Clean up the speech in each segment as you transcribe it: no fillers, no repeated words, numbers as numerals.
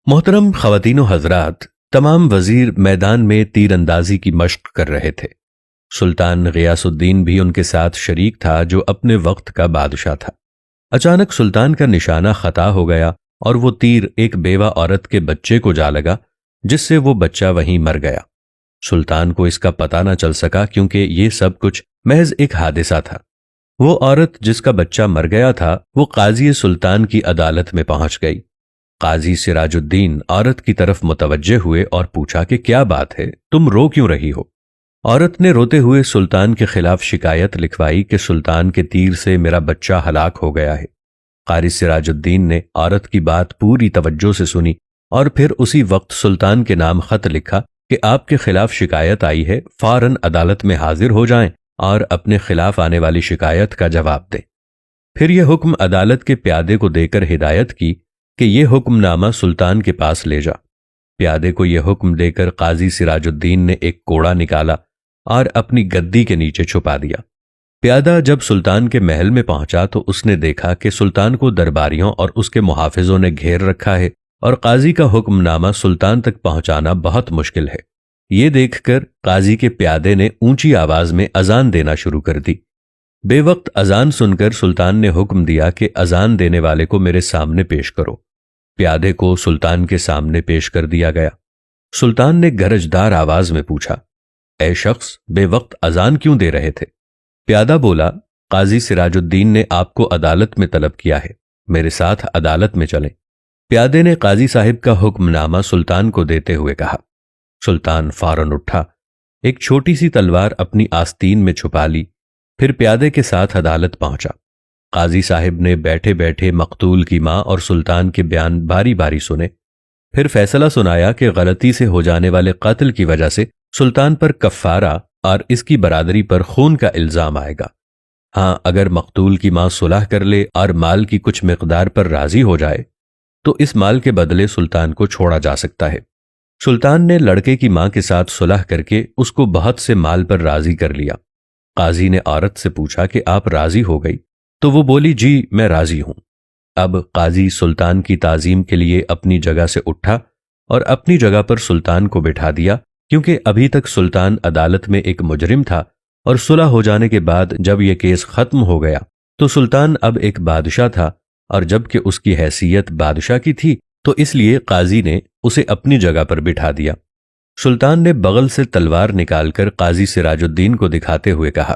محترم خواتین و حضرات، تمام وزیر میدان میں تیر اندازی کی مشق کر رہے تھے۔ سلطان غیاث الدین بھی ان کے ساتھ شریک تھا جو اپنے وقت کا بادشاہ تھا۔ اچانک سلطان کا نشانہ خطا ہو گیا اور وہ تیر ایک بیوہ عورت کے بچے کو جا لگا، جس سے وہ بچہ وہیں مر گیا۔ سلطان کو اس کا پتہ نہ چل سکا کیونکہ یہ سب کچھ محض ایک حادثہ تھا۔ وہ عورت جس کا بچہ مر گیا تھا وہ قاضی سلطان کی عدالت میں پہنچ گئی۔ قاضی سراج الدین عورت کی طرف متوجہ ہوئے اور پوچھا کہ کیا بات ہے، تم رو کیوں رہی ہو؟ عورت نے روتے ہوئے سلطان کے خلاف شکایت لکھوائی کہ سلطان کے تیر سے میرا بچہ ہلاک ہو گیا ہے۔ قاضی سراج الدین نے عورت کی بات پوری توجہ سے سنی اور پھر اسی وقت سلطان کے نام خط لکھا کہ آپ کے خلاف شکایت آئی ہے، فوراً عدالت میں حاضر ہو جائیں اور اپنے خلاف آنے والی شکایت کا جواب دیں۔ پھر یہ حکم عدالت کے پیادے کو دے کر ہدایت کی کہ یہ حکم نامہ سلطان کے پاس لے جا۔ پیادے کو یہ حکم دے کر قاضی سراج الدین نے ایک کوڑا نکالا اور اپنی گدی کے نیچے چھپا دیا۔ پیادہ جب سلطان کے محل میں پہنچا تو اس نے دیکھا کہ سلطان کو درباریوں اور اس کے محافظوں نے گھیر رکھا ہے اور قاضی کا حکم نامہ سلطان تک پہنچانا بہت مشکل ہے۔ یہ دیکھ کر قاضی کے پیادے نے اونچی آواز میں اذان دینا شروع کر دی۔ بے وقت اذان سن کر سلطان نے حکم دیا کہ اذان دینے والے کو میرے سامنے پیش کرو۔ پیادے کو سلطان کے سامنے پیش کر دیا گیا۔ سلطان نے گرجدار آواز میں پوچھا، اے شخص، بے وقت اذان کیوں دے رہے تھے؟ پیادہ بولا، قاضی سراج الدین نے آپ کو عدالت میں طلب کیا ہے، میرے ساتھ عدالت میں چلیں۔ پیادے نے قاضی صاحب کا حکم نامہ سلطان کو دیتے ہوئے کہا۔ سلطان فوراً اٹھا، ایک چھوٹی سی تلوار اپنی آستین میں چھپا لی، پھر پیادے کے ساتھ عدالت پہنچا۔ قاضی صاحب نے بیٹھے بیٹھے مقتول کی ماں اور سلطان کے بیان باری باری سنے، پھر فیصلہ سنایا کہ غلطی سے ہو جانے والے قتل کی وجہ سے سلطان پر کفارہ اور اس کی برادری پر خون کا الزام آئے گا۔ ہاں، اگر مقتول کی ماں صلح کر لے اور مال کی کچھ مقدار پر راضی ہو جائے تو اس مال کے بدلے سلطان کو چھوڑا جا سکتا ہے۔ سلطان نے لڑکے کی ماں کے ساتھ صلح کر کے اس کو بہت سے مال پر راضی کر لیا۔ قاضی نے عورت سے پوچھا کہ آپ راضی ہو گئی؟ تو وہ بولی، جی میں راضی ہوں۔ اب قاضی سلطان کی تعظیم کے لیے اپنی جگہ سے اٹھا اور اپنی جگہ پر سلطان کو بٹھا دیا، کیونکہ ابھی تک سلطان عدالت میں ایک مجرم تھا اور صلح ہو جانے کے بعد جب یہ کیس ختم ہو گیا تو سلطان اب ایک بادشاہ تھا، اور جب کہ اس کی حیثیت بادشاہ کی تھی تو اس لیے قاضی نے اسے اپنی جگہ پر بٹھا دیا۔ سلطان نے بغل سے تلوار نکال کر قاضی سراج الدین کو دکھاتے ہوئے کہا،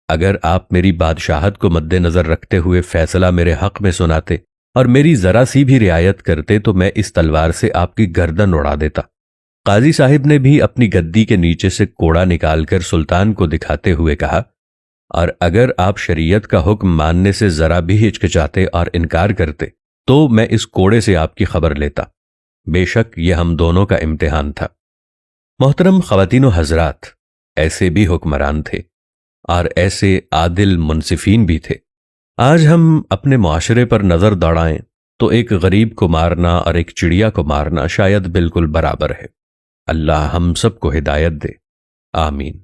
اگر آپ میری بادشاہت کو مد نظر رکھتے ہوئے فیصلہ میرے حق میں سناتے اور میری ذرا سی بھی رعایت کرتے تو میں اس تلوار سے آپ کی گردن اڑا دیتا۔ قاضی صاحب نے بھی اپنی گدی کے نیچے سے کوڑا نکال کر سلطان کو دکھاتے ہوئے کہا، اور اگر آپ شریعت کا حکم ماننے سے ذرا بھی ہچکچاتے اور انکار کرتے تو میں اس کوڑے سے آپ کی خبر لیتا۔ بے شک یہ ہم دونوں کا امتحان تھا۔ محترم خواتین و حضرات، ایسے بھی حکمران تھے اور ایسے عادل منصفین بھی تھے۔ آج ہم اپنے معاشرے پر نظر دوڑائیں تو ایک غریب کو مارنا اور ایک چڑیا کو مارنا شاید بالکل برابر ہے۔ اللہ ہم سب کو ہدایت دے، آمین۔